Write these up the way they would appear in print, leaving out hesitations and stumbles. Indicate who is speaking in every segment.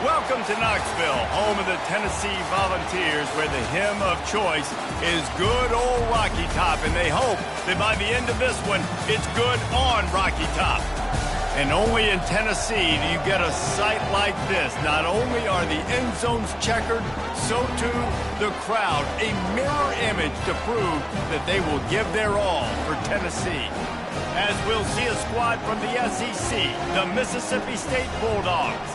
Speaker 1: Welcome to Knoxville, home of the Tennessee Volunteers, where the hymn of choice is good old Rocky Top, and they hope that by the end of this one, it's good on Rocky Top. And only in Tennessee do you get a sight like this. Not only are the end zones checkered, so too the crowd, a mirror image to prove that they will give their all for Tennessee. As we'll see a squad from the SEC, the Mississippi State Bulldogs,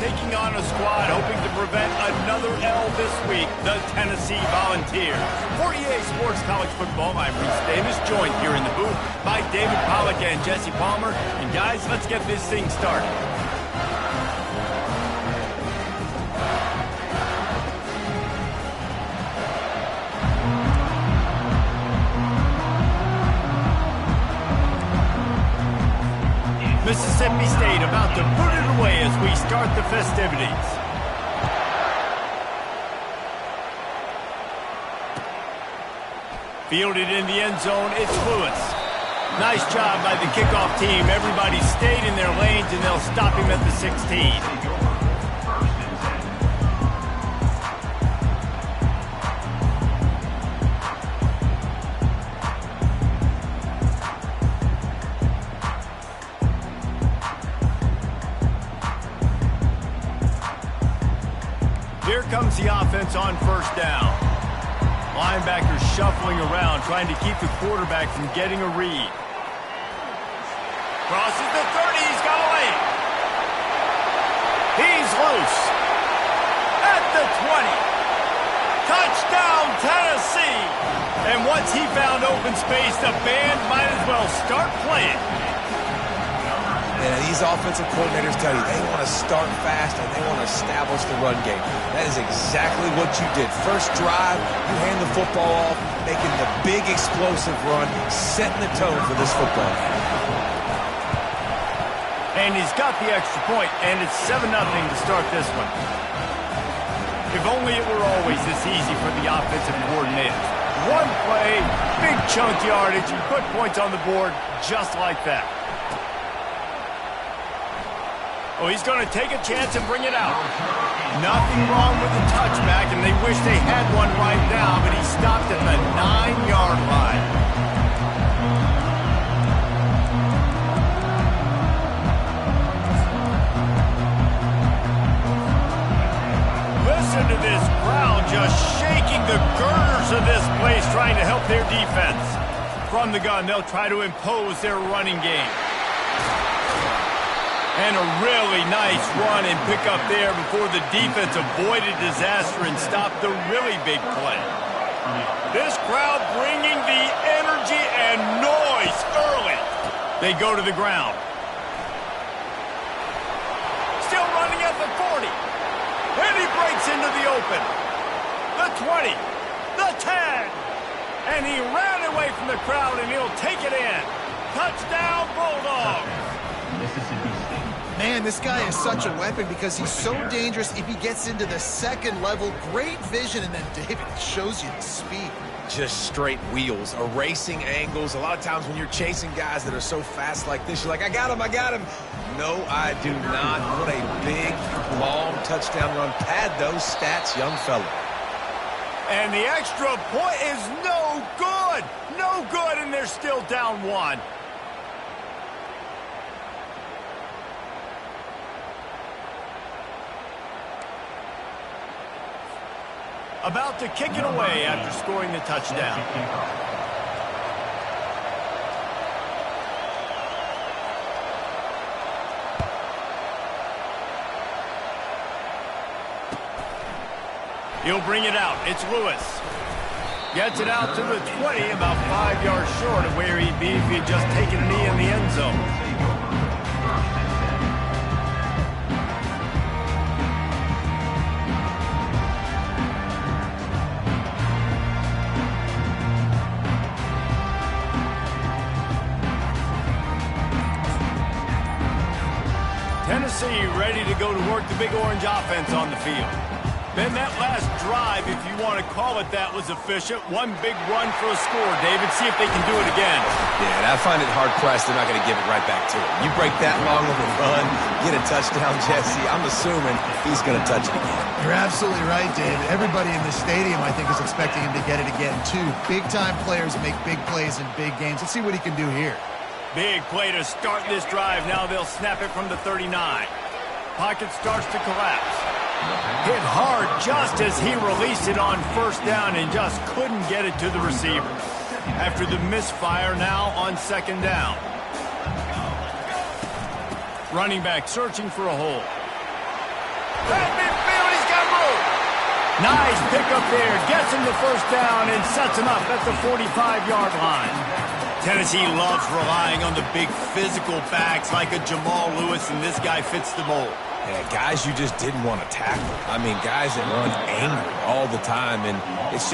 Speaker 1: taking on a squad hoping to prevent another L this week, the Tennessee Volunteers. For EA Sports College Football, I'm Reese Davis, joined here in the booth by David Pollack and Jesse Palmer. And guys, let's get this thing started. Mississippi State about to put it away as we start the festivities. Fielded in the end zone, it's Lewis. Nice job by the kickoff team. Everybody stayed in their lanes, and they'll stop him at the 16. Here comes the offense on first down. Linebackers shuffling around, trying to keep the quarterback from getting a read. Crosses the 30, he's got away. He's loose. At the 20. Touchdown, Tennessee. And once he found open space, the band might as well start playing.
Speaker 2: Yeah, these offensive coordinators tell you they want to start fast and they want to establish the run game. That is exactly what you did. First drive, you hand the football off, making the big explosive run, setting the tone for this football game.
Speaker 1: And he's got the extra point, and it's 7-0 to start this one. If only it were always this easy for the offensive coordinators. One play, big chunk yardage, and put points on the board just like that. Oh, he's going to take a chance and bring it out. Nothing wrong with the touchback, and they wish they had one right now, but he stopped at the 9-yard line. Listen to this crowd just shaking the girders of this place, trying to help their defense. From the gun, they'll try to impose their running game. And a really nice run and pick up there before the defense avoided disaster and stopped the really big play. This crowd bringing the energy and noise early. They go to the ground. Still running at the 40. And he breaks into the open. The 20. The 10. And he ran away from the crowd, and he'll take it in. Touchdown, Bulldogs.
Speaker 3: Man, this guy is such a weapon because he's so dangerous if he gets into the second level. Great vision, and then David shows you the speed.
Speaker 2: Just straight wheels, erasing angles. A lot of times when you're chasing guys that are so fast like this, you're like, I got him, I got him. No, I do not. What a big, long touchdown run. Pad those stats, young fella.
Speaker 1: And the extra point is no good. No good, and they're still down one. About to kick it away after scoring the touchdown. He'll bring it out. It's Lewis. Gets it out to the 20, about 5 yards short of where he'd be if he'd just taken a knee in the end zone. Tennessee ready to go to work the Big Orange offense on the field. Then that last drive, if you want to call it that, was efficient. One big run for a score, David. See if they can do it again.
Speaker 2: Yeah, I find it hard-pressed they're not going to give it right back to him. You break that long of a run, get a touchdown, Jesse, I'm assuming he's going to touch it again.
Speaker 3: You're absolutely right, David. Everybody in the stadium, I think, is expecting him to get it again, too. Big-time players make big plays in big games. Let's see what he can do here. Big play to start this drive. Now they'll snap it from the 39. Pocket starts to collapse. Hit hard just as he released it on first down and just couldn't get it to the receiver. After the misfire, now on second down. Running back searching for a hole. That midfield, he's got room. Nice pickup there. Gets him the first down and sets him up at the 45-yard line. Tennessee loves relying on the big physical backs like a Jamal Lewis, and this guy fits the mold.
Speaker 2: Yeah, guys you just didn't want to tackle. I mean, guys that run angry all the time, and it's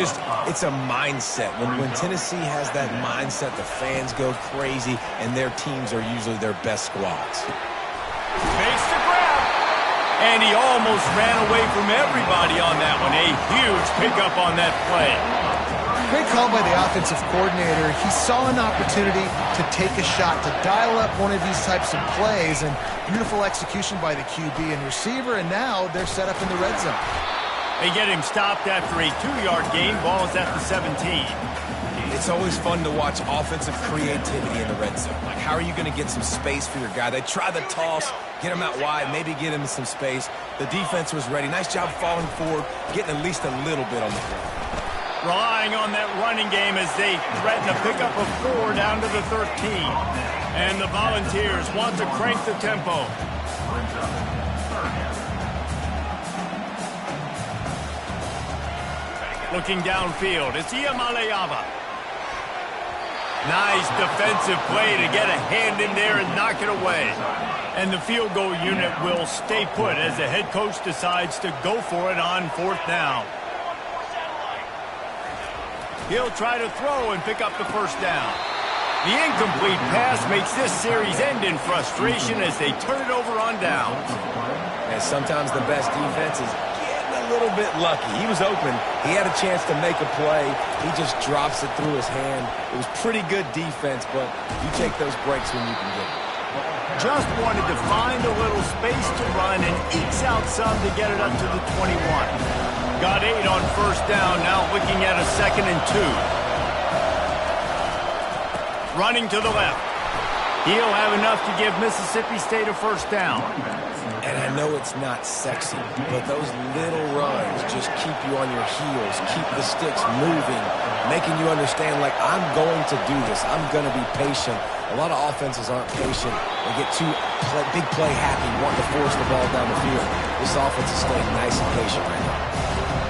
Speaker 2: a mindset. When Tennessee has that mindset, the fans go crazy, and their teams are usually their best squads.
Speaker 1: Makes the grab, and he almost ran away from everybody on that one. A huge pickup on that play. Great call by the offensive coordinator. He saw an opportunity to take a shot, to dial up one of these types of plays, and beautiful execution by the QB and receiver, and now they're set up in the red zone. They get him stopped after a 2-yard gain. Ball is at the 17.
Speaker 2: It's always fun to watch offensive creativity in the red zone. Like, how are you going to get some space for your guy? They try the toss, get him out wide, maybe get him some space. The defense was ready. Nice job falling forward, getting at least a little bit on the ground.
Speaker 1: Relying on that running game as they threaten a pickup of 4 down to the 13. And the Volunteers want to crank the tempo. Looking downfield, it's Iamaleava. Nice defensive play to get a hand in there and knock it away. And the field goal unit will stay put as the head coach decides to go for it on 4th down. He'll try to throw and pick up the first down. The incomplete pass makes this series end in frustration as they turn it over on downs.
Speaker 2: And sometimes the best defense is getting a little bit lucky. He was open. He had a chance to make a play. He just drops it through his hand. It was pretty good defense, but you take those breaks when you can get them.
Speaker 1: Just wanted to find a little space to run and ekes out some to get it up to the 21. Got 8 on first down, now looking at a 2nd and 2. Running to the left. He'll have enough to give Mississippi State a first down.
Speaker 2: And I know it's not sexy, but those little runs just keep you on your heels, keep the sticks moving, making you understand, like, I'm going to do this. I'm going to be patient. A lot of offenses aren't patient. They get too big play happy, wanting to force the ball down the field. This offense is staying nice and patient right now.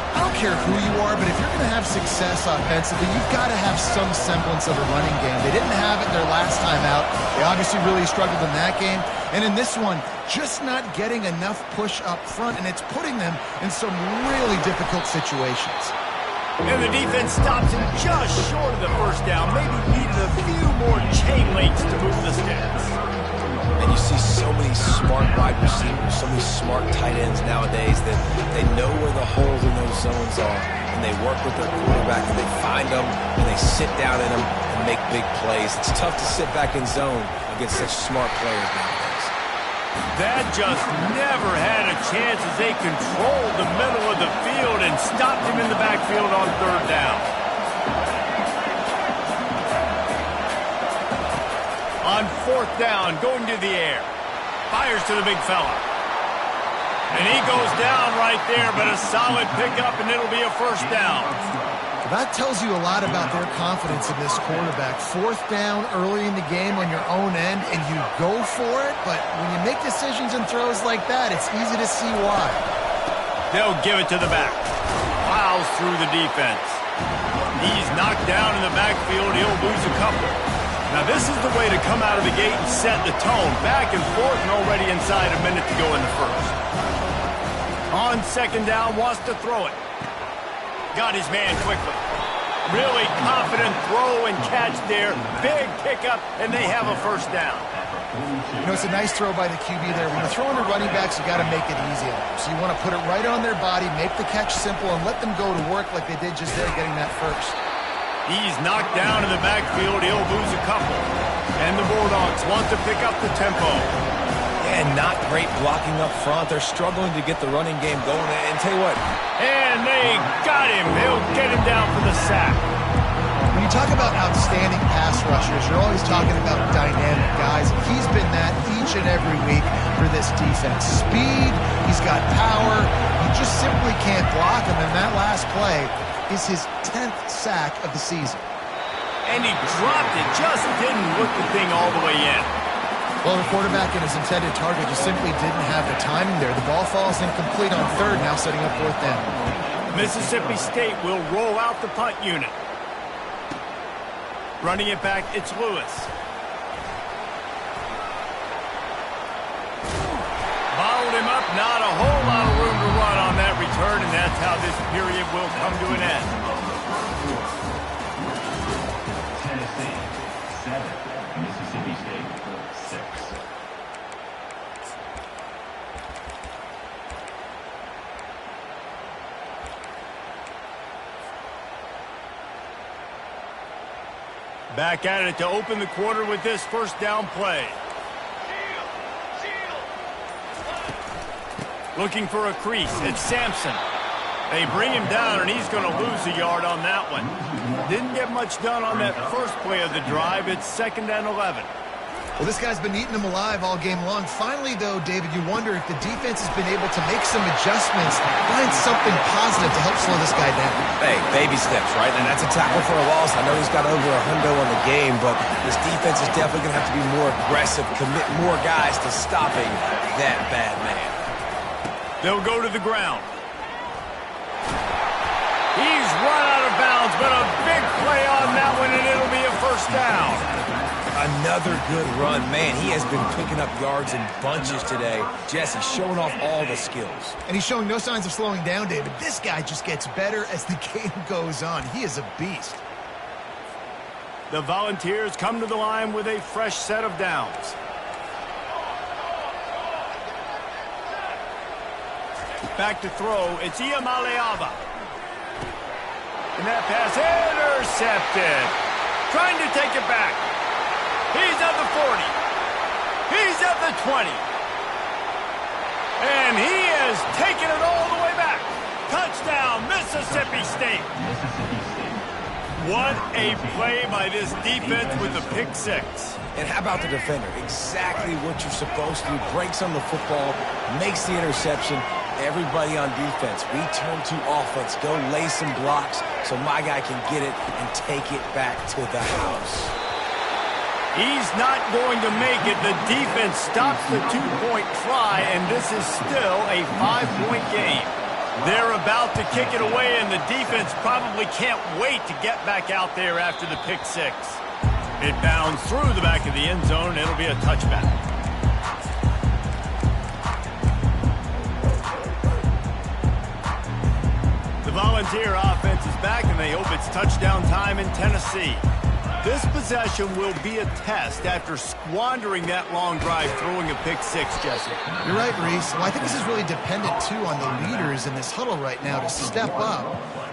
Speaker 3: I don't care who you are, but if you're going to have success offensively, you've got to have some semblance of a running game. They didn't have it their last time out. They obviously really struggled in that game. And in this one, just not getting enough push up front, and it's putting them in some really difficult situations.
Speaker 1: And the defense stops him just short of the first down. Maybe needed a few more chain links to move the sticks.
Speaker 2: And you see so many smart wide receivers, so many smart tight ends nowadays that they know where the holes in those zones are, and they work with their quarterback, and they find them, and they sit down in them and make big plays. It's tough to sit back in zone against such smart players nowadays.
Speaker 1: That just never had a chance as they controlled the middle of the field and stopped him in the backfield on 3rd down. On 4th down, going to the air. Fires to the big fella. And he goes down right there, but a solid pickup, and it'll be a first down.
Speaker 3: That tells you a lot about their confidence in this quarterback. 4th down early in the game on your own end, and you go for it, but when you make decisions and throws like that, it's easy to see why.
Speaker 1: They'll give it to the back. Plows through the defense. He's knocked down in the backfield. He'll lose a couple. Now, this is the way to come out of the gate and set the tone. Back and forth and already inside a minute to go in the first. On 2nd down, wants to throw it. Got his man quickly. Really confident throw and catch there. Big pickup, and they have a first down.
Speaker 3: You know, it's a nice throw by the QB there. When you're throwing to running backs, you got to make it easy on them. So you want to put it right on their body, make the catch simple, and let them go to work like they did just there getting that first.
Speaker 1: He's knocked down in the backfield. He'll lose a couple. And the Bulldogs want to pick up the tempo.
Speaker 2: And not great blocking up front. They're struggling to get the running game going. And tell you what.
Speaker 1: And they got him. They'll get him down for the sack.
Speaker 3: When you talk about outstanding pass rushers, you're always talking about dynamic guys. He's been that each and every week for this defense. Speed, he's got power. You just simply can't block him. And that last play is his 10th sack of the season.
Speaker 1: And he dropped it. Just didn't look the thing all the way in.
Speaker 3: Well, the quarterback and his intended target just simply didn't have the timing there. The ball falls incomplete on third, now setting up fourth down.
Speaker 1: Mississippi State will roll out the punt unit. Running it back, it's Lewis. Bottled him up, not a whole lot of room to run on that return, and that's how this period will come to an end.
Speaker 4: Tennessee, 7. Mississippi State, 6.
Speaker 1: Back at it to open the quarter with this first down play. Looking for a crease. It's Sampson. They bring him down, and he's going to lose a yard on that one. Didn't get much done on that first play of the drive. It's 2nd and 11.
Speaker 3: Well, this guy's been eating them alive all game long. Finally, though, David, you wonder if the defense has been able to make some adjustments, find something positive to help slow this guy down.
Speaker 2: Hey, baby steps, right? And that's a tackle for a loss. I know he's got over a hundo on the game, but this defense is definitely going to have to be more aggressive, commit more guys to stopping that bad man.
Speaker 1: They'll go to the ground. He's run out of bounds, but a big play on that one, and it'll be a first down.
Speaker 2: Another good run. Man, he has been picking up yards in bunches today. Jesse showing off all the skills.
Speaker 3: And he's showing no signs of slowing down, David. This guy just gets better as the game goes on. He is a beast.
Speaker 1: The Volunteers come to the line with a fresh set of downs. Back to throw. It's Iamaleava. And that pass intercepted. Trying to take it back. He's at the 40. He's at the 20. And he has taken it all the way back. Touchdown, Mississippi State. What a play by this defense with the pick six.
Speaker 2: And how about the defender? Exactly what you're supposed to do. Breaks on the football, makes the interception. Everybody on defense, we turn to offense. Go lay some blocks so my guy can get it and take it back to the house.
Speaker 1: He's not going to make it. The defense stops the two-point try, and this is still a 5-point game. They're about to kick it away, and the defense probably can't wait to get back out there after the pick six. It bounds through the back of the end zone, and it'll be a touchback. The Volunteer offense is back, and they hope it's touchdown time in Tennessee. This possession will be a test after squandering that long drive throwing a pick six, Jesse.
Speaker 3: You're right, Reese. Well, I think this is really dependent, too, on the leaders in this huddle right now to step up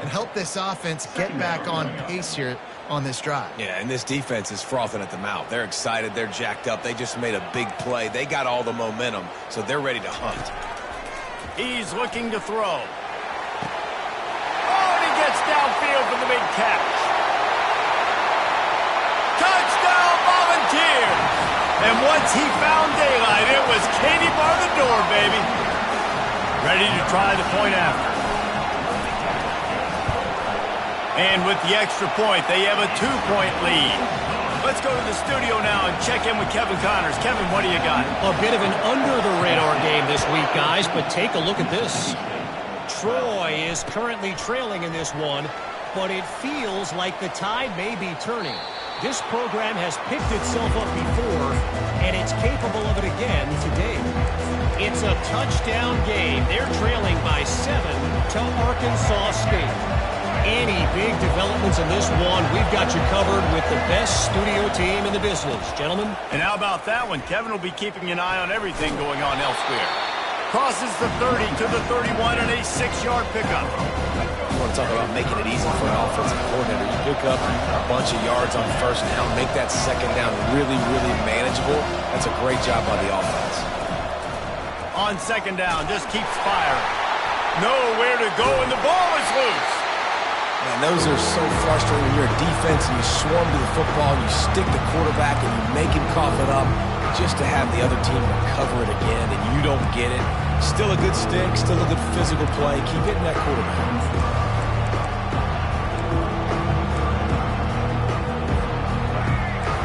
Speaker 3: and help this offense get back on pace here on this drive.
Speaker 2: Yeah, and this defense is frothing at the mouth. They're excited. They're jacked up. They just made a big play. They got all the momentum, so they're ready to hunt.
Speaker 1: He's looking to throw. Oh, and he gets downfield for the big catch. Touchdown, Volunteers! And once he found daylight, it was Katie bar the door, baby. Ready to try the point after. And with the extra point, they have a 2-point lead. Let's go to the studio now and check in with Kevin Connors. Kevin, what do you got?
Speaker 5: A bit of an under-the-radar game this week, guys, but take a look at this. Troy is currently trailing in this one, but it feels like the tide may be turning. This program has picked itself up before, and it's capable of it again today. It's a touchdown game. They're trailing by 7 to Arkansas State. Any big big developments in this one, we've got you covered with the best studio team in the business. Gentlemen?
Speaker 1: And how about that one? Kevin will be keeping an eye on everything going on elsewhere. Crosses the 30 to the 31 and a 6-yard pickup.
Speaker 2: You want to talk about making it easy for an offensive coordinator. You pick up a bunch of yards on first down, make that second down really, really manageable. That's a great job by the offense.
Speaker 1: On second down, just keeps firing. Nowhere to go, and the ball is loose.
Speaker 2: Man, those are so frustrating when you're a defense and you swarm to the football, you stick the quarterback and you make him cough it up just to have the other team recover it again and you don't get it. Still a good stick, still a good physical play. Keep hitting that quarterback.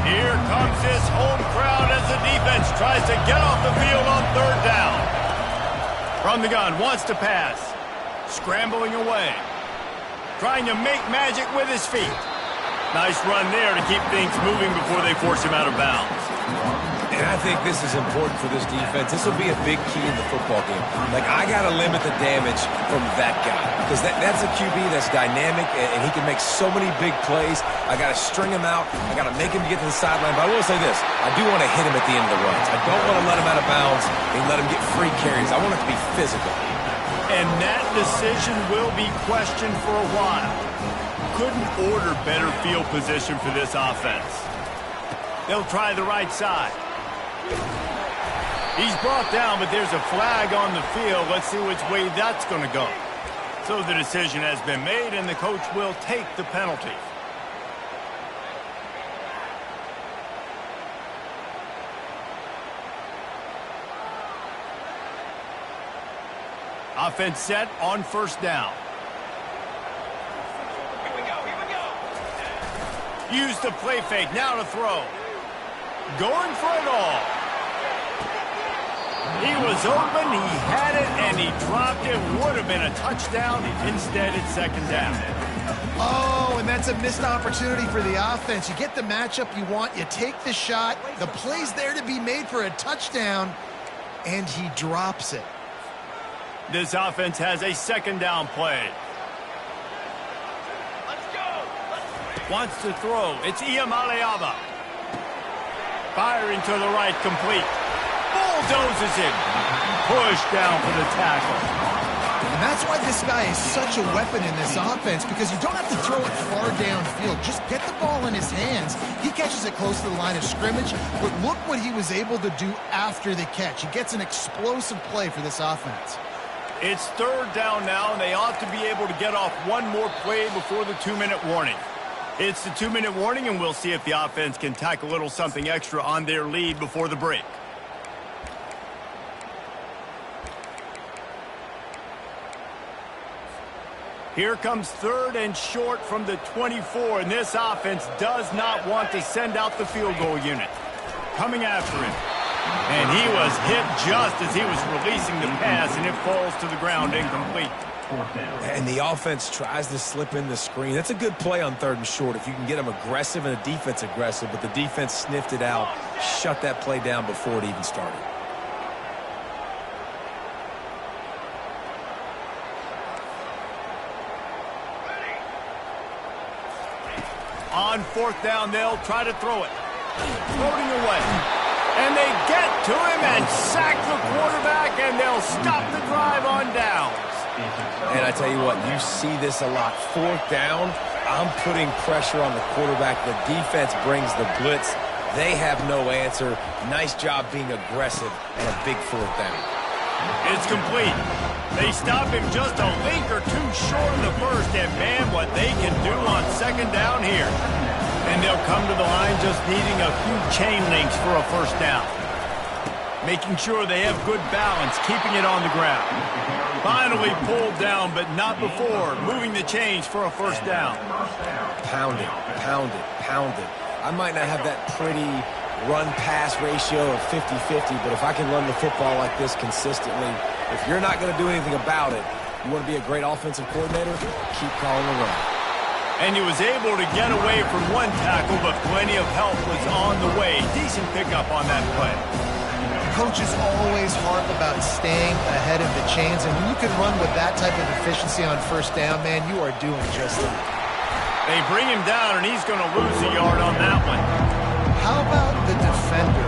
Speaker 1: Here comes this home crowd as the defense tries to get off the field on third down. From the gun, wants to pass. Scrambling away. Trying to make magic with his feet. Nice run there to keep things moving before they force him out of bounds.
Speaker 2: And I think this is important for this defense. This will be a big key in the football game. Like, I got to limit the damage from that guy. Because that's a QB that's dynamic, and he can make so many big plays. I got to string him out. I got to make him get to the sideline. But I will say this. I do want to hit him at the end of the runs. I don't want to let him out of bounds and let him get free carries. I want it to be physical.
Speaker 1: And that decision will be questioned for a while. Couldn't order better field position for this offense. They'll try the right side. He's brought down, but there's a flag on the field. Let's see which way that's going to go. So the decision has been made, and the coach will take the penalty. Offense set on first down.
Speaker 6: Here we go.
Speaker 1: Use the play fake, now to throw. Going for it all. He was open, he had it, and he dropped it. Would have been a touchdown. Instead, it's second down.
Speaker 3: Oh, and that's a missed opportunity for the offense. You get the matchup you want, you take the shot, the play's there to be made for a touchdown, and he drops it.
Speaker 1: This offense has a second down play.
Speaker 6: Let's go.
Speaker 1: Wants to throw. It's Iamaleava. Firing to the right, complete. Bulldozes it. Pushed down for the tackle.
Speaker 3: And that's why this guy is such a weapon in this offense, because you don't have to throw it far downfield. Just get the ball in his hands. He catches it close to the line of scrimmage, but look what he was able to do after the catch. He gets an explosive play for this offense.
Speaker 1: It's third down now, and they ought to be able to get off one more play before the 2-minute warning. It's the 2-minute warning, and we'll see if the offense can tack a little something extra on their lead before the break. Here comes third and short from the 24, and this offense does not want to send out the field goal unit. Coming after him. And he was hit just as he was releasing the pass, and it falls to the ground incomplete.
Speaker 2: And the offense tries to slip in the screen. That's a good play on third and short if you can get them aggressive and the defense aggressive, but the defense sniffed it out, shut that play down before it even started.
Speaker 1: On fourth down, they'll try to throw it. Floating away. And they get to him and sack the quarterback, and they'll stop the drive on downs.
Speaker 2: And I tell you what, you see this a lot. Fourth down, I'm putting pressure on the quarterback. The defense brings the blitz. They have no answer. Nice job being aggressive and a big fourth down.
Speaker 1: It's complete. They stop him just a link or two short of the first, and man, what they can do on second down here. And they'll come to the line just needing a few chain links for a first down. Making sure they have good balance, keeping it on the ground. Finally pulled down, but not before moving the chains for a first down.
Speaker 2: Pound it, pound it, pound it. I might not have that pretty run-pass ratio of 50-50, but if I can run the football like this consistently, if you're not going to do anything about it, you want to be a great offensive coordinator, keep calling the run.
Speaker 1: And he was able to get away from one tackle, but plenty of help was on the way. Decent pickup on that play.
Speaker 3: Coaches always harp about staying ahead of the chains, and when you can run with that type of efficiency on first down, man, you are doing just that.
Speaker 1: They bring him down, and he's going to lose a yard on that one.
Speaker 3: How about the defender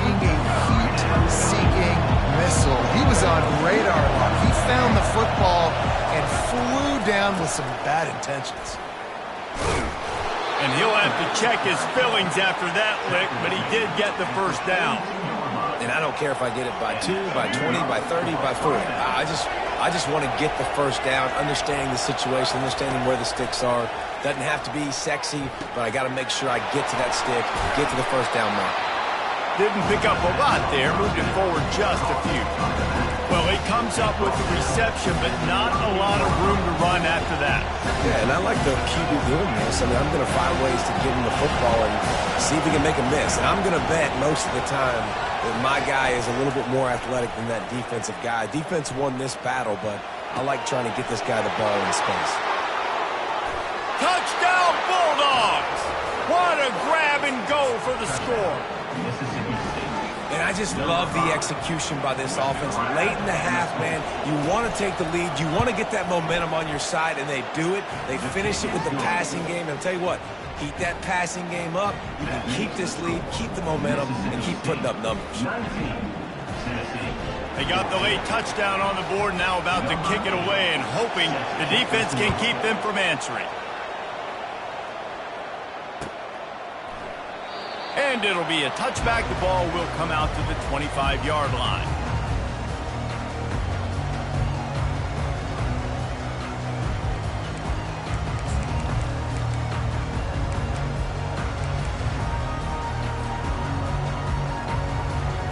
Speaker 3: being a heat-seeking missile? He was on radar lock. He found the football and flew down with some bad intentions.
Speaker 1: And he'll have to check his feelings after that lick, but he did get the first down.
Speaker 2: And I don't care if I get it by 2, by 20, by 30, by 40. I just want to get the first down, understanding the situation, understanding where the sticks are. Doesn't have to be sexy, but I got to make sure I get to that stick, get to the first down mark.
Speaker 1: Didn't pick up a lot there, moved it forward just a few. Well, he comes up with the reception, but not a lot of room to run after that.
Speaker 2: Yeah, and I like the QB doing this. I mean, I'm going to find ways to give him the football and see if he can make a miss. And I'm going to bet most of the time that my guy is a little bit more athletic than that defensive guy. Defense won this battle, but I like trying to get this guy the ball in space.
Speaker 1: Touchdown, Bulldogs! What a grab and go for the score.
Speaker 4: Mississippi State.
Speaker 2: And I just love the execution by this offense. Late in the half, man, you want to take the lead. You want to get that momentum on your side, and they do it. They finish it with the passing game. And I'll tell you what, keep that passing game up. You can keep this lead, keep the momentum, and keep putting up numbers.
Speaker 4: 19, Tennessee.
Speaker 1: They got the late touchdown on the board, now about to kick it away and hoping the defense can keep them from answering. And it'll be a touchback. The ball will come out to the 25-yard line.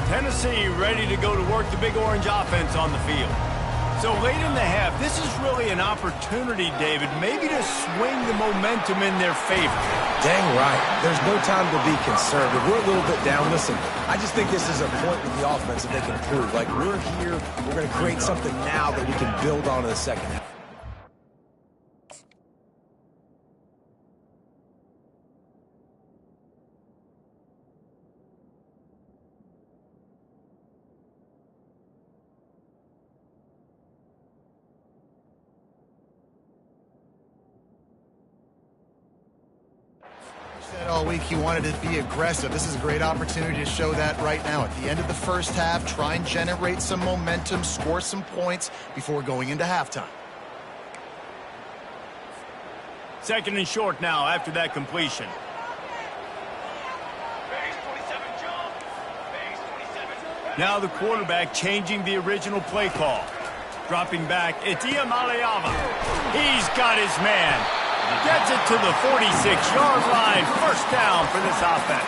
Speaker 1: Tennessee ready to go to work the Big Orange offense on the field. So late in the half, this is really an opportunity, David, maybe to swing the momentum in their favor.
Speaker 2: Dang right. There's no time to be conservative. We're a little bit down. Listen, I just think this is a point with the offense that they can prove. Like, we're here, we're going to create something now that we can build on in the second half.
Speaker 3: All week he wanted to be aggressive. This is a great opportunity to show that right now. At the end of the first half, try and generate some momentum, score some points before going into halftime.
Speaker 1: Second and short now after that completion. Now the quarterback changing the original play call. Dropping back, it's Iamaleava. He's got his man. Gets it to the 46-yard line. First down for this offense.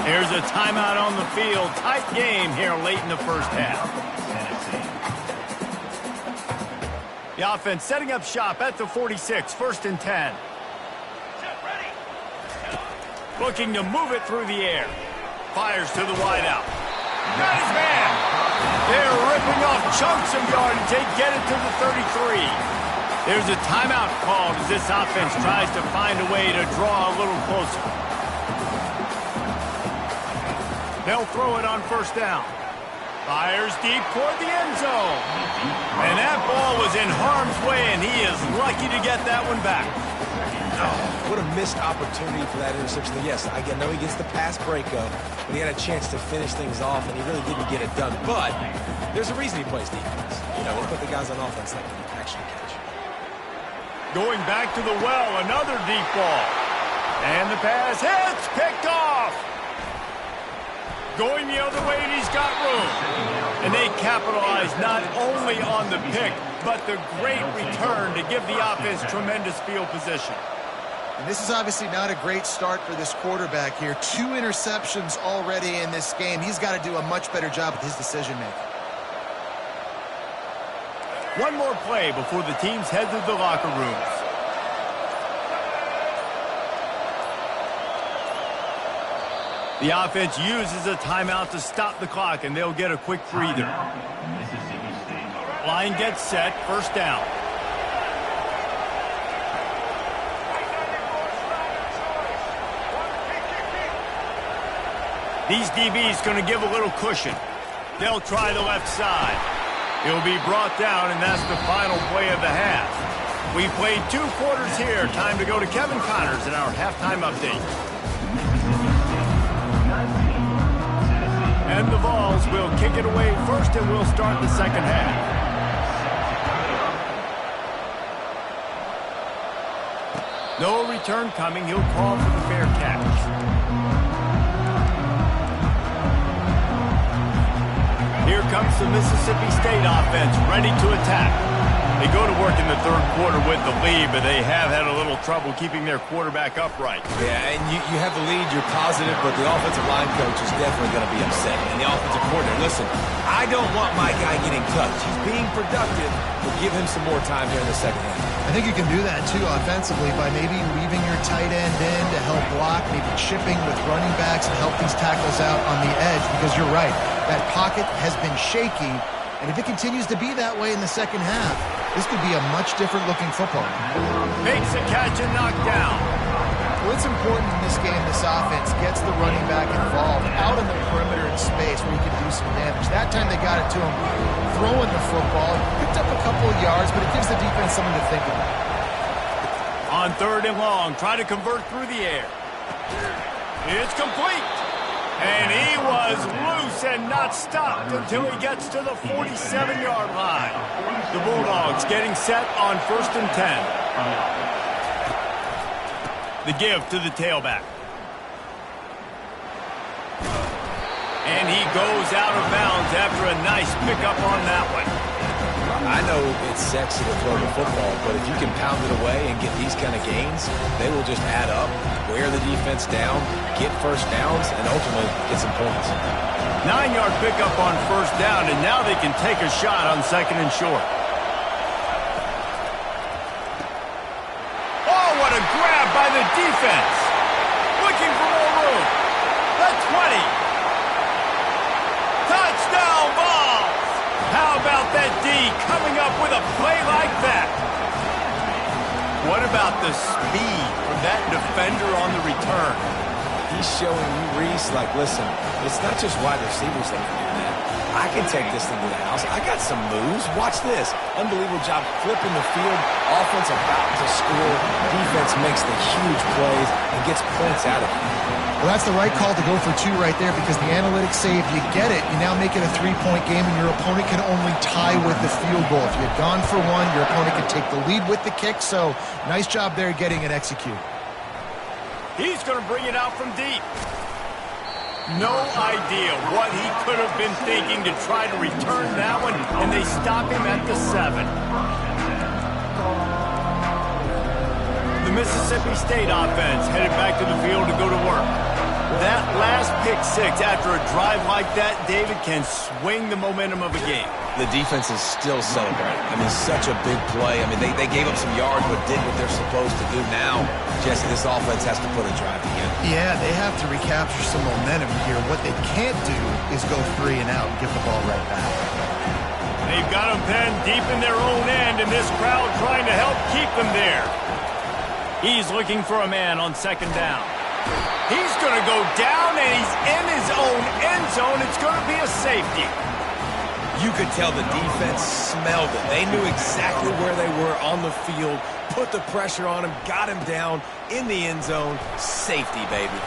Speaker 1: Here's a timeout on the field. Tight game here late in the first half. The offense setting up shop at the 46. First and 10. Looking to move it through the air. Fires to the wideout. Got his man. They're ripping off chunks of yardage. They get it to the 33. There's a timeout called as this offense tries to find a way to draw a little closer. They'll throw it on first down. Fires deep toward the end zone. And that ball was in harm's way, and he is lucky to get that one back.
Speaker 2: Oh, what a missed opportunity for that interception. Yes, I know he gets the pass breakup, but he had a chance to finish things off, and he really didn't get it done. But there's a reason he plays defense. You know, they put the guys on offense that can actually catch.
Speaker 1: Going back to the well, another deep ball. And the pass hits, picked off. Going the other way, and he's got room. And they capitalize not only on the pick, but the great return to give the offense tremendous field position.
Speaker 3: And this is obviously not a great start for this quarterback here. 2 interceptions already in this game. He's got to do a much better job with his decision-making.
Speaker 1: One more play before the teams head to the locker rooms. The offense uses a timeout to stop the clock, and they'll get a quick breather. Line gets set, first down. These DBs going to give a little cushion. They'll try the left side. He'll be brought down, and that's the final play of the half. We've played 2 quarters here. Time to go to Kevin Connors in our halftime update. And the Vols will kick it away first, and we'll start the second half. No return coming. He'll call for the fair catch. Here comes the Mississippi State offense, ready to attack. They go to work in the third quarter with the lead, but they have had a little trouble keeping their quarterback upright.
Speaker 2: Yeah, and you have the lead, you're positive, but the offensive line coach is definitely going to be upset. And the offensive coordinator, listen, I don't want my guy getting touched. He's being productive, but give him some more time here in the second half.
Speaker 3: I think you can do that, too, offensively, by maybe leaving your tight end in to help block, maybe chipping with running backs and help these tackles out on the edge, because you're right. That pocket has been shaky, and if it continues to be that way in the second half, this could be a much different-looking football.
Speaker 1: Makes a catch and knocked down.
Speaker 3: Well, it's important in this game this offense gets the running back involved out in the perimeter in space where he can do some damage. That time they got it to him throwing the football. Picked up a couple of yards, but it gives the defense something to think about.
Speaker 1: On 3rd and long, try to convert through the air. It's complete. And he was loose and not stopped until he gets to the 47-yard line. The Bulldogs getting set on 1st and 10. The give to the tailback. And he goes out of bounds after a nice pickup on that one.
Speaker 2: I know it's sexy to throw the football, but if you can pound it away and get these kind of gains, they will just add up, wear the defense down, get first downs, and ultimately get some points.
Speaker 1: 9-yard pickup on 1st down, and now they can take a shot on 2nd and short. Oh, what a grab by the defense. Looking for more room. The 20. Touchdown Vols. How about that D coming up with a play like that? What about the speed from that defender on the return?
Speaker 2: He's showing you, Reese, like, listen, it's not just wide receivers that can do that. I can take this thing to the house. I got some moves. Watch this. Unbelievable job flipping the field. Offense about to score. Defense makes the huge plays and gets points out of it.
Speaker 3: Well, that's the right call to go for 2 right there, because the analytics say if you get it, you now make it a 3-point game and your opponent can only tie with the field goal. If you had gone for 1, your opponent can take the lead with the kick. So nice job there getting it executed.
Speaker 1: He's going to bring it out from deep. No idea what he could have been thinking to try to return that one, and they stop him at the 7. The Mississippi State offense headed back to the field to go to work. That last pick 6 after a drive like that, David, can swing the momentum of a game.
Speaker 2: The defense is still celebrating. I mean, such a big play. I mean, they gave up some yards but did what they're supposed to do. Now, Jesse, this offense has to put a drive together.
Speaker 3: Yeah, they have to recapture some momentum here. What they can't do is go 3 and out and get the ball right back.
Speaker 1: They've got them pinned deep in their own end, and this crowd trying to help keep them there. He's looking for a man on 2nd down. He's going to go down, and he's in his own end zone. It's going to be a safety.
Speaker 2: You could tell the defense smelled it. They knew exactly where they were on the field, put the pressure on him, got him down in the end zone. Safety, baby.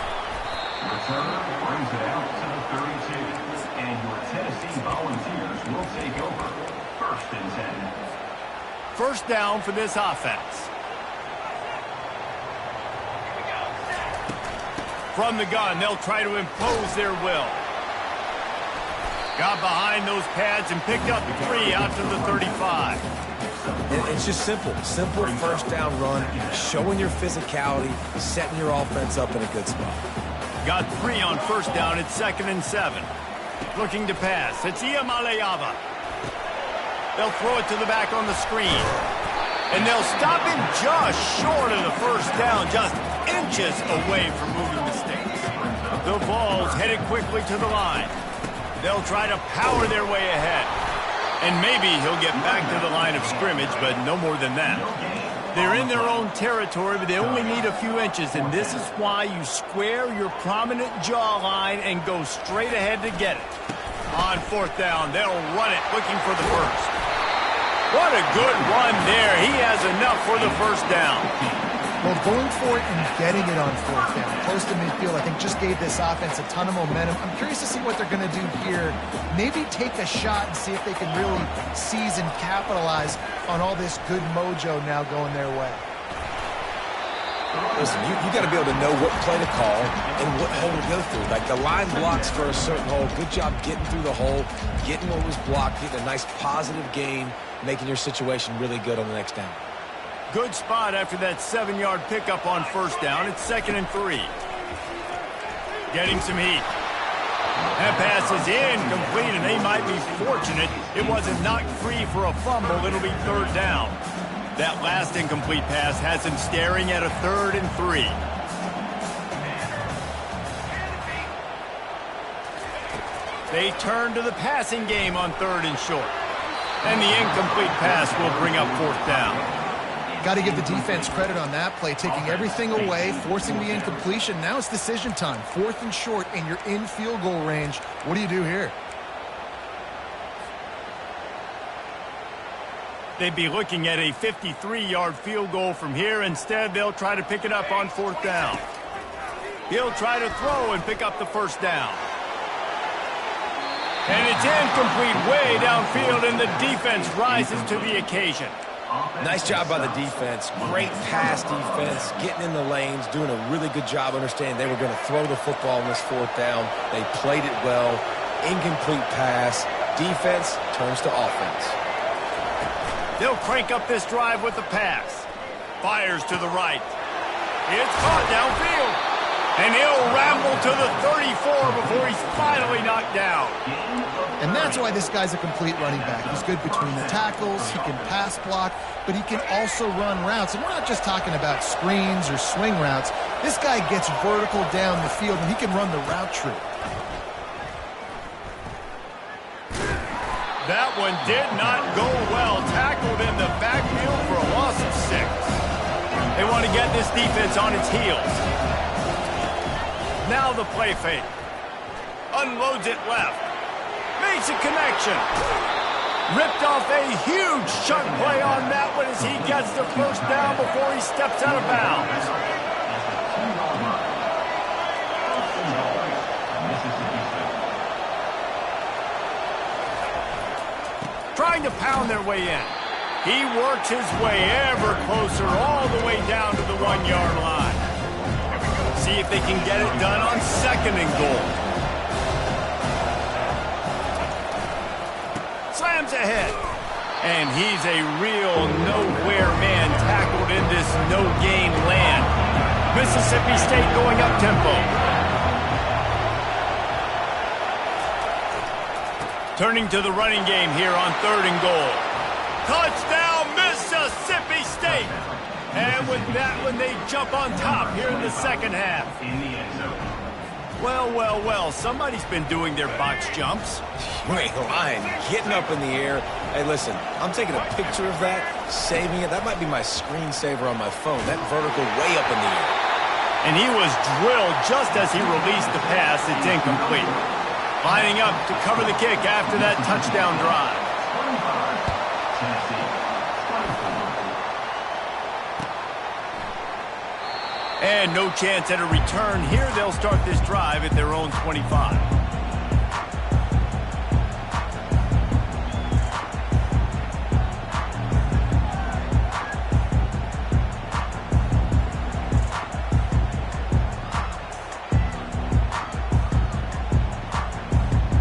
Speaker 4: Returner brings it out to the 32, and your Tennessee Volunteers will take over 1st and 10.
Speaker 1: 1st down for this offense. From the gun, they'll try to impose their will. Got behind those pads and picked up 3 out to the 35.
Speaker 2: It's just simple. Simple 1st down run, showing your physicality, setting your offense up in a good spot.
Speaker 1: Got 3 on 1st down. It's 2nd and 7. Looking to pass. It's Iamaleava. They'll throw it to the back on the screen. And they'll stop him just short of the 1st down, just inches away from moving the stakes. The Vols headed quickly to the line. They'll try to power their way ahead. And maybe he'll get back to the line of scrimmage, but no more than that. They're in their own territory, but they only need a few inches, and this is why you square your prominent jawline and go straight ahead to get it. On 4th down, they'll run it, looking for the 1st. What a good run there. He has enough for the first down.
Speaker 3: Well, going for it and getting it on fourth down, close to midfield, I think just gave this offense a ton of momentum. I'm curious to see what they're going to do here. Maybe take a shot and see if they can really seize and capitalize on all this good mojo now going their way.
Speaker 2: Listen, you got to be able to know what play to call and what hole to go through. Like the line blocks for a certain hole. Good job getting through the hole, getting what was blocked, getting a nice positive gain, making your situation really good on the next down.
Speaker 1: Good spot after that 7-yard pickup on first down. It's 2nd and 3. Getting some heat. That pass is incomplete, and they might be fortunate it wasn't knocked free for a fumble. It'll be 3rd down. That last incomplete pass has him staring at a 3rd and 3. They turn to the passing game on 3rd and short. And the incomplete pass will bring up 4th down.
Speaker 3: Got to give the defense credit on that play, taking everything away, forcing the incompletion. Now it's decision time. 4th and short, and you're in field goal range. What do you do here?
Speaker 1: They'd be looking at a 53-yard field goal from here. Instead, they'll try to pick it up on 4th down. He'll try to throw and pick up the first down. And it's incomplete way downfield, and the defense rises to the occasion.
Speaker 2: Nice job by the defense. Great pass defense, getting in the lanes, doing a really good job understanding they were going to throw the football on this 4th down. They played it well. Incomplete pass. Defense turns to offense.
Speaker 1: They'll crank up this drive with the pass. Fires to the right. It's caught downfield. And he'll ramble to the 34 before he's finally knocked down.
Speaker 3: And that's why this guy's a complete running back. He's good between the tackles, he can pass block, but he can also run routes. And we're not just talking about screens or swing routes. This guy gets vertical down the field, and he can run the route tree.
Speaker 1: That one did not go well. Tackled in the backfield for a loss of 6. They want to get this defense on its heels. Now the play fake. Unloads it left. Makes a connection. Ripped off a huge chunk play on that one as he gets the first down before he steps out of bounds. Trying to pound their way in. He works his way ever closer all the way down to the 1-yard line. See if they can get it done on 2nd and goal. Slams ahead. And he's a real nowhere man tackled in this no-gain land. Mississippi State going up-tempo. Turning to the running game here on 3rd and goal. Touchdown, Mississippi State! And with that one, they jump on top here in the second half. Well, well, well, somebody's been doing their box jumps.
Speaker 2: You ain't lying. Getting up in the air. Hey, listen, I'm taking a picture of that, saving it. That might be my screensaver on my phone. That vertical way up in the air.
Speaker 1: And he was drilled just as he released the pass. It's incomplete. Lining up to cover the kick after that touchdown drive. And no chance at a return here. They'll start this drive at their own 25.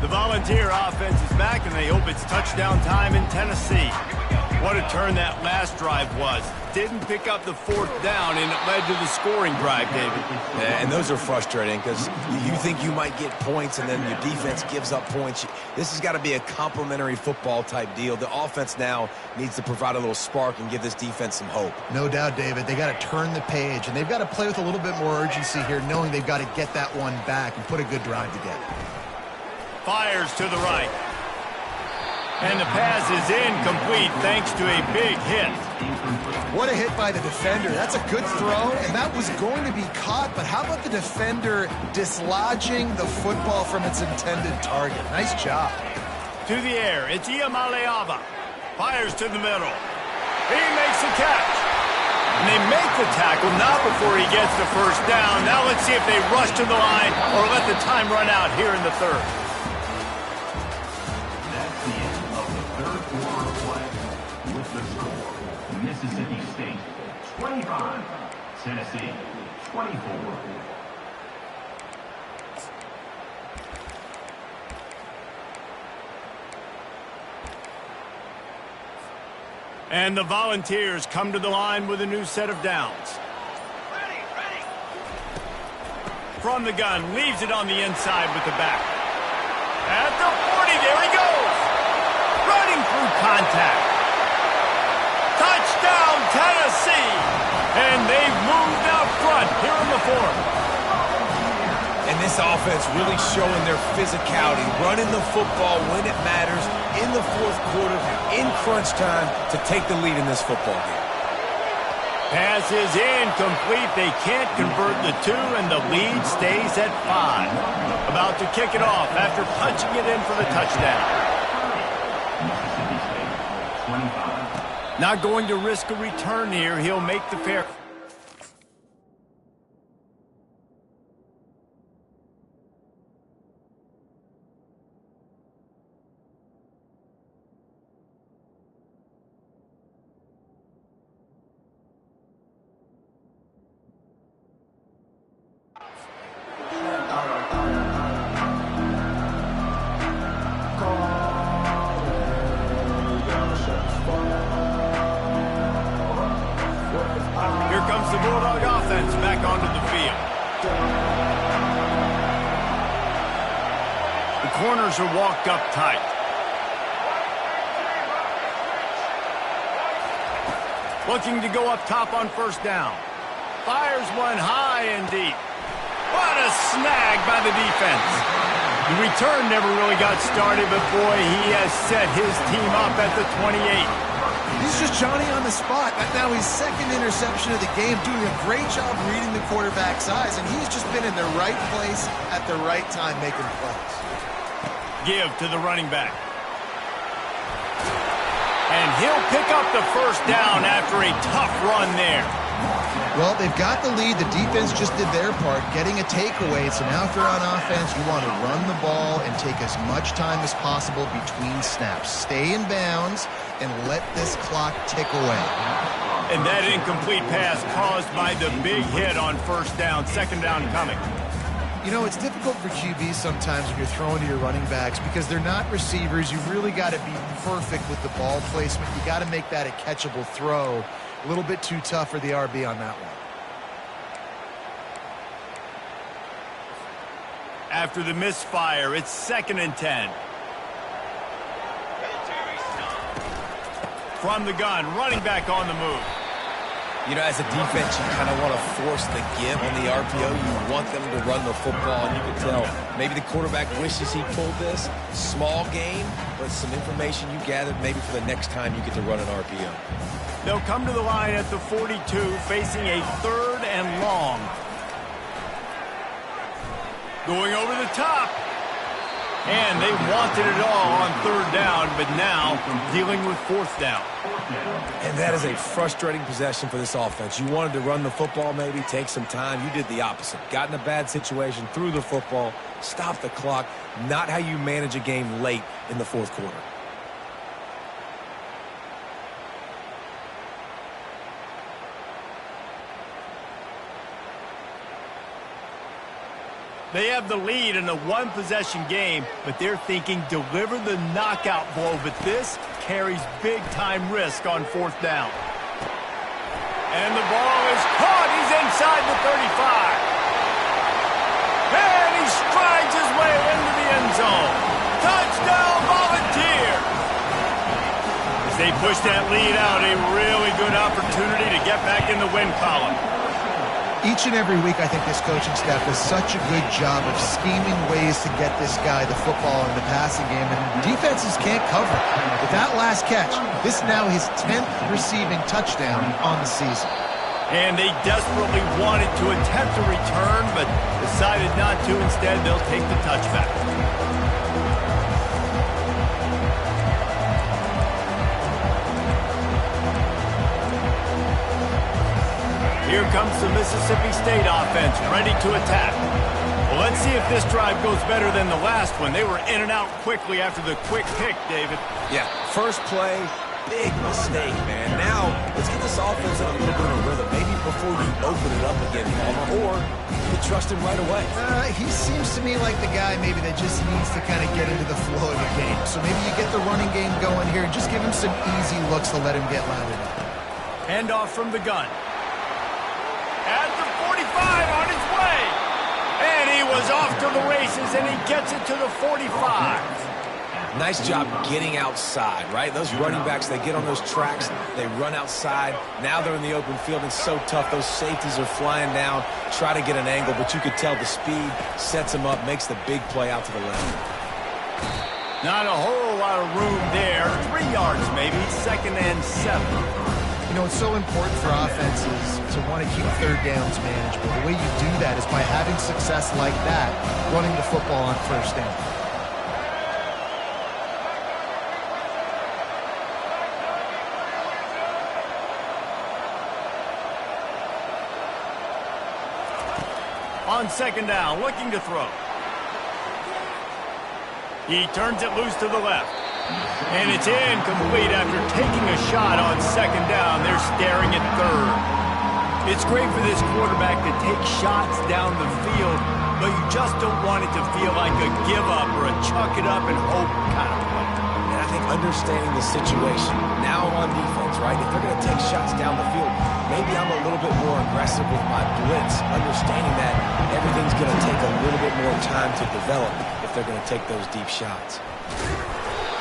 Speaker 1: The Volunteer offense is back, and they hope it's touchdown time in Tennessee. What a turn that last drive was. Didn't pick up the 4th down, and it led to the scoring drive, David.
Speaker 2: Yeah, and those are frustrating because you think you might get points, and then your defense gives up points. This has got to be a complementary football type deal. The offense now needs to provide a little spark and give this defense some hope.
Speaker 3: No doubt, David. They got to turn the page, and they've got to play with a little bit more urgency here, knowing they've got to get that one back and put a good drive together.
Speaker 1: Fires to the right. And the pass is incomplete thanks to a big hit.
Speaker 3: What a hit by the defender. That's a good throw, and that was going to be caught, but how about the defender dislodging the football from its intended target? Nice job.
Speaker 1: To the air, it's Iamaleava. Fires to the middle. He makes the catch. And they make the tackle, not before he gets the first down. Now let's see if they rush to the line or let the time run out here in the third.
Speaker 4: That's the end of the third quarter of play. With the score, Mississippi State 25, Tennessee 24.
Speaker 1: And the Volunteers come to the line with a new set of downs.
Speaker 6: Ready.
Speaker 1: From the gun, leaves it on the inside with the back. At the 40, there he goes. Running through contact. Touchdown, Tennessee. And they've moved out front here in the fourth.
Speaker 2: And this offense really showing their physicality, running the football when it matters in the fourth quarter, in crunch time, to take the lead in this football game.
Speaker 1: Pass is incomplete. They can't convert the two, and the lead stays at 5. About to kick it off after punching it in for the touchdown.
Speaker 4: Mississippi State 25.
Speaker 1: Not going to risk a return here. He'll make the fair. Here comes the Bulldog offense back onto the field. The corners are walked up tight. Looking to go up top on first down. Fires one high and deep. What a snag by the defense. The return never really got started, but boy, he has set his team up at the 28.
Speaker 3: He's just Johnny on the spot. Now his second interception of the game, doing a great job reading the quarterback's eyes, and he's just been in the right place at the right time making plays.
Speaker 1: Give to the running back. And he'll pick up the first down after a tough run there.
Speaker 3: Well, they've got the lead. The defense just did their part, getting a takeaway. So now if they're on offense, you want to run the ball and take as much time as possible between snaps. Stay in bounds and let this clock tick away.
Speaker 1: And that incomplete pass caused by the big hit on first down. Second down coming.
Speaker 3: You know, it's difficult for QBs sometimes when you're throwing to your running backs because they're not receivers. You really got to be perfect with the ball placement. You got to make that a catchable throw. A little bit too tough for the RB on that one.
Speaker 1: After the misfire, it's 2nd and 10. From the gun, running back on the move.
Speaker 2: You know, as a defense, you kind of want to force the give on the RPO. You want them to run the football, and you can tell maybe the quarterback wishes he pulled this. Small game, but some information you gathered maybe for the next time you get to run an RPO.
Speaker 1: They'll come to the line at the 42, facing a 3rd and long. Going over the top. And they wanted it all on 3rd down, but now dealing with 4th down.
Speaker 2: And that is a frustrating possession for this offense. You wanted to run the football maybe, take some time. You did the opposite. Got in a bad situation, threw the football, stopped the clock. Not how you manage a game late in the 4th quarter.
Speaker 1: They have the lead in a one-possession game, but they're thinking deliver the knockout blow, but this carries big-time risk on 4th down. And the ball is caught. He's inside the 35. And he strides his way into the end zone. Touchdown, Volunteers! As they push that lead out, a really good opportunity to get back in the win column.
Speaker 3: Each and every week, I think this coaching staff does such a good job of scheming ways to get this guy the football in the passing game, and defenses can't cover it. With that last catch, this is now his 10th receiving touchdown on the season.
Speaker 1: And they desperately wanted to attempt a return, but decided not to. Instead, they'll take the touchback. Here comes the Mississippi State offense, ready to attack. Well, let's see if this drive goes better than the last one. They were in and out quickly after the quick pick, David.
Speaker 2: Yeah, first play, big mistake, man. Now, let's get this offense in a little bit of a rhythm. Maybe before you open it up again, or you trust him right away.
Speaker 3: He seems to me like the guy maybe that just needs to kind of get into the flow of the game. So maybe you get the running game going here and just give him some easy looks to let him get landed up.
Speaker 1: Handoff from the gun. At the 45 on his way. And he was off to the races, and he gets it to the 45.
Speaker 2: Nice job getting outside, right? Those running backs, they get on those tracks, they run outside. Now they're in the open field. It's so tough. Those safeties are flying down, try to get an angle, but you could tell the speed sets him up, makes the big play out to the left.
Speaker 1: Not a whole lot of room there. 3 yards maybe, 2nd and 7.
Speaker 3: You know, it's so important for offenses to want to keep third downs manageable. The way you do that is by having success like that, running the football on first down.
Speaker 1: On 2nd down, looking to throw. He turns it loose to the left. And it's incomplete after taking a shot on 2nd down. They're staring at 3rd. It's great for this quarterback to take shots down the field, but you just don't want it to feel like a give up or a chuck it up and hope kind of play.
Speaker 2: And I think understanding the situation, now on defense, right? If they're going to take shots down the field, maybe I'm a little bit more aggressive with my blitz, understanding that everything's going to take a little bit more time to develop if they're going to take those deep shots.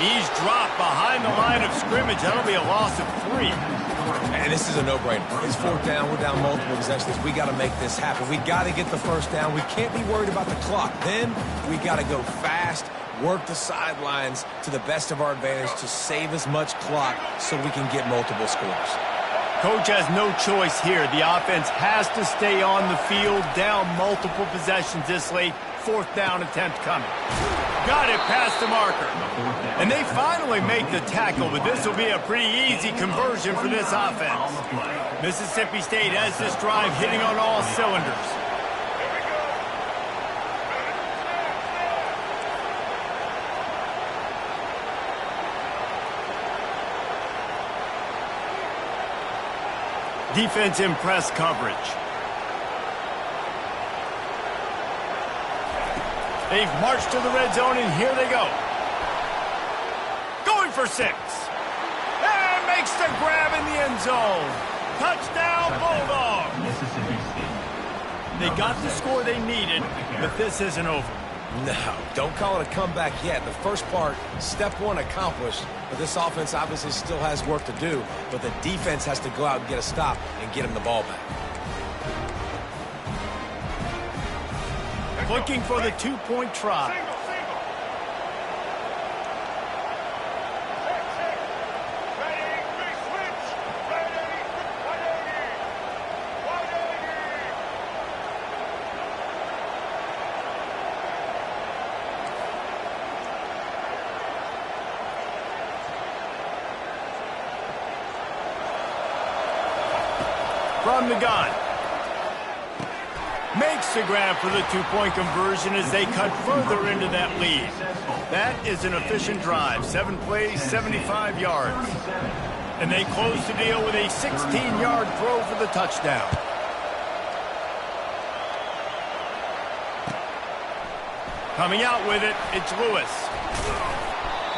Speaker 1: He's dropped behind the line of scrimmage. That'll be a loss of 3.
Speaker 2: And this is a no-brainer. It's 4th down. We're down multiple possessions. We got to make this happen. We got to get the first down. We can't be worried about the clock. Then we got to go fast, work the sidelines to the best of our advantage to save as much clock so we can get multiple scores.
Speaker 1: Coach has no choice here. The offense has to stay on the field, down multiple possessions this late. 4th down attempt coming. Got it past the marker. And they finally make the tackle, but this will be a pretty easy conversion for this offense. Mississippi State has this drive hitting on all cylinders. Defense in press coverage. They've marched to the red zone, and here they go. Going for 6. And makes the grab in the end zone. Touchdown, Bulldogs. They got the score they needed, but this isn't over.
Speaker 2: No, don't call it a comeback yet. The first part, step 1 accomplished, but this offense obviously still has work to do, but the defense has to go out and get a stop and get him the ball back.
Speaker 1: Looking for the 2-point try. From the gun. Makes the grab for the 2-point conversion as they cut further into that lead. That is an efficient drive. 7 plays, 75 yards. And they close the deal with a 16-yard throw for the touchdown. Coming out with it, it's Lewis.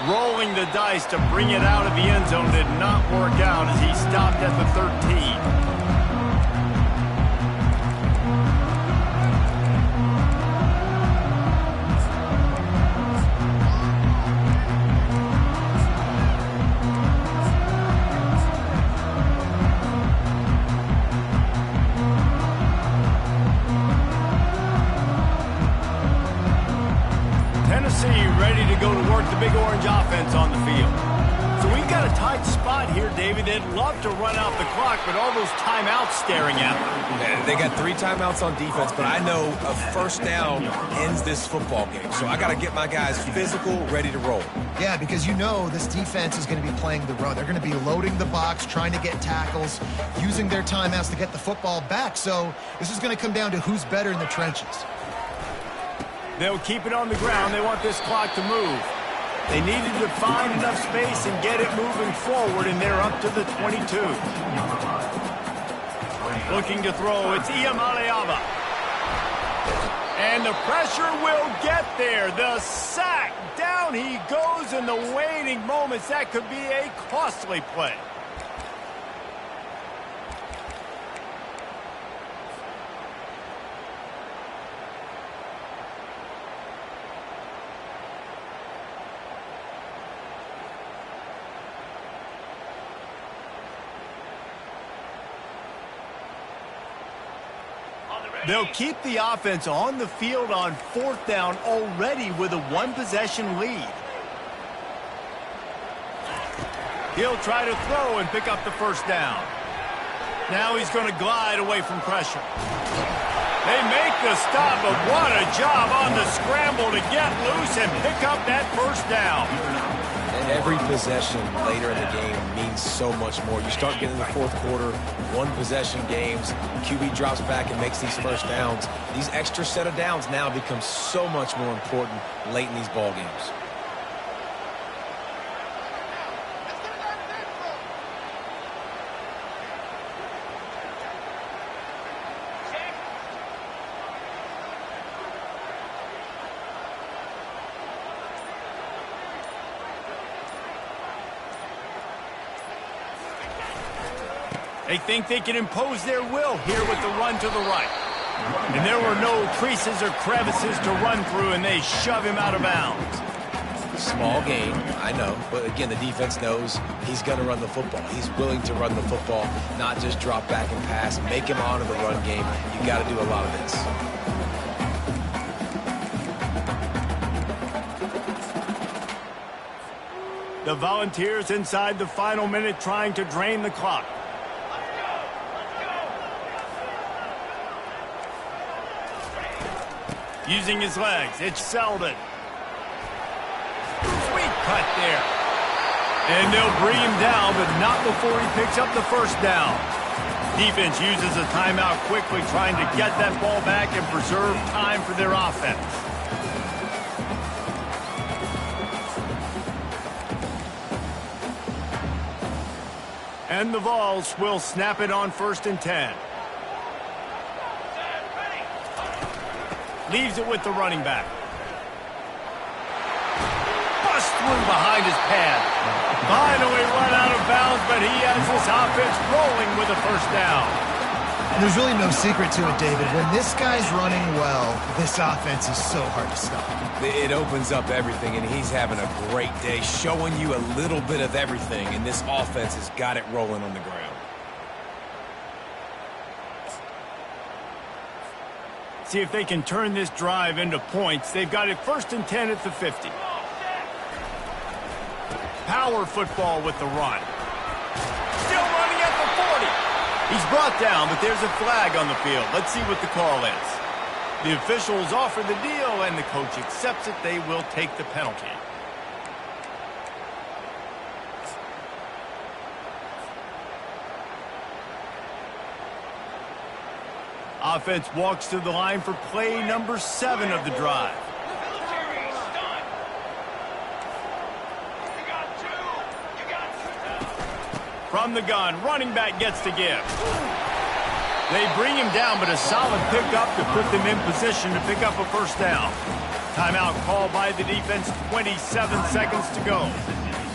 Speaker 1: Rolling the dice to bring it out of the end zone did not work out as he stopped at the 13. Ready to go to work the Big Orange offense on the field. So we've got a tight spot here, David. They'd love to run out the clock, but all those timeouts staring at them.
Speaker 2: Yeah, they got 3 timeouts on defense, but I know a first down ends this football game. So I got to get my guys physical, ready to roll.
Speaker 3: Yeah, because you know this defense is going to be playing the run. They're going to be loading the box, trying to get tackles, using their timeouts to get the football back. So this is going to come down to who's better in the trenches.
Speaker 1: They'll keep it on the ground. They want this clock to move. They needed to find enough space and get it moving forward, and they're up to the 22. Looking to throw, it's Iamaleava. And the pressure will get there. The sack, down he goes in the waning moments. That could be a costly play. They'll keep the offense on the field on 4th down already with a 1-possession lead. He'll try to throw and pick up the first down. Now he's going to glide away from pressure. They make the stop, but what a job on the scramble to get loose and pick up that first down.
Speaker 2: Every possession later in the game means so much more. You start getting the 4th quarter, 1-possession games, QB drops back and makes these first downs. These extra set of downs now become so much more important late in these ball games.
Speaker 1: They think they can impose their will here with the run to the right. And there were no creases or crevices to run through, and they shove him out of bounds.
Speaker 2: Small gain, I know, but again, the defense knows he's going to run the football. He's willing to run the football, not just drop back and pass, make him honor the run game. You got to do a lot of this.
Speaker 1: The Volunteers inside the final minute trying to drain the clock. Using his legs, it's Selden. Sweet cut there. And they'll bring him down, but not before he picks up the first down. Defense uses a timeout quickly, trying to get that ball back and preserve time for their offense. And the Vols will snap it on 1st and 10. Leaves it with the running back. Bust through behind his pad. Finally run out of bounds, but he has this offense rolling with a first down.
Speaker 3: And there's really no secret to it, David. When this guy's running well, this offense is so hard to stop.
Speaker 2: It opens up everything, and he's having a great day, showing you a little bit of everything, and this offense has got it rolling on the ground.
Speaker 1: See if they can turn this drive into points. They've got it 1st and 10 at the 50. Power football with the run. Still running at the 40. He's brought down, but there's a flag on the field. Let's see what the call is. The officials offer the deal, and the coach accepts it. They will take the penalty. Offense walks to the line for play number 7 of the drive. From the gun, running back gets to give. They bring him down, but a solid pickup to put them in position to pick up a first down. Timeout called by the defense, 27 seconds to go.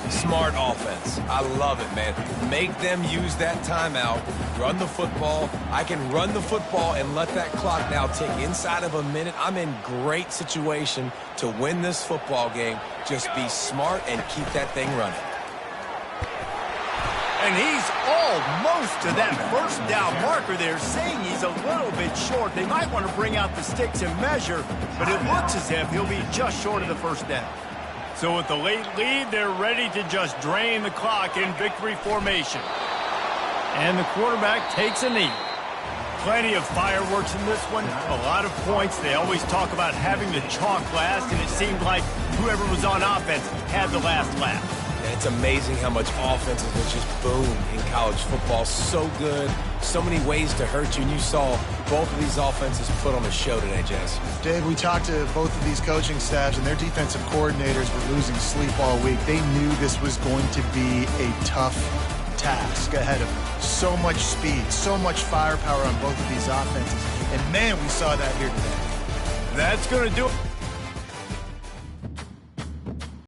Speaker 2: Smart offense. I love it, man. Make them use that timeout, run the football. I can run the football and let that clock now tick inside of a minute. I'm in great situation to win this football game. Just be smart and keep that thing running.
Speaker 1: And he's almost to that first down marker there, saying he's a little bit short. They might want to bring out the sticks and measure, but it looks as if he'll be just short of the first down. So with the late lead, they're ready to just drain the clock in victory formation. And the quarterback takes a knee. Plenty of fireworks in this one. A lot of points. They always talk about having the chalk last, and it seemed like whoever was on offense had the last laugh.
Speaker 2: And it's amazing how much offense has just boomed in college football. So good. So many ways to hurt you. And you saw both of these offenses put on a show today, Jess.
Speaker 3: Dave, we talked to both of these coaching staffs, and their defensive coordinators were losing sleep all week. They knew this was going to be a tough task ahead of them. So much speed, so much firepower on both of these offenses. And, man, we saw that here today.
Speaker 1: That's going to do it.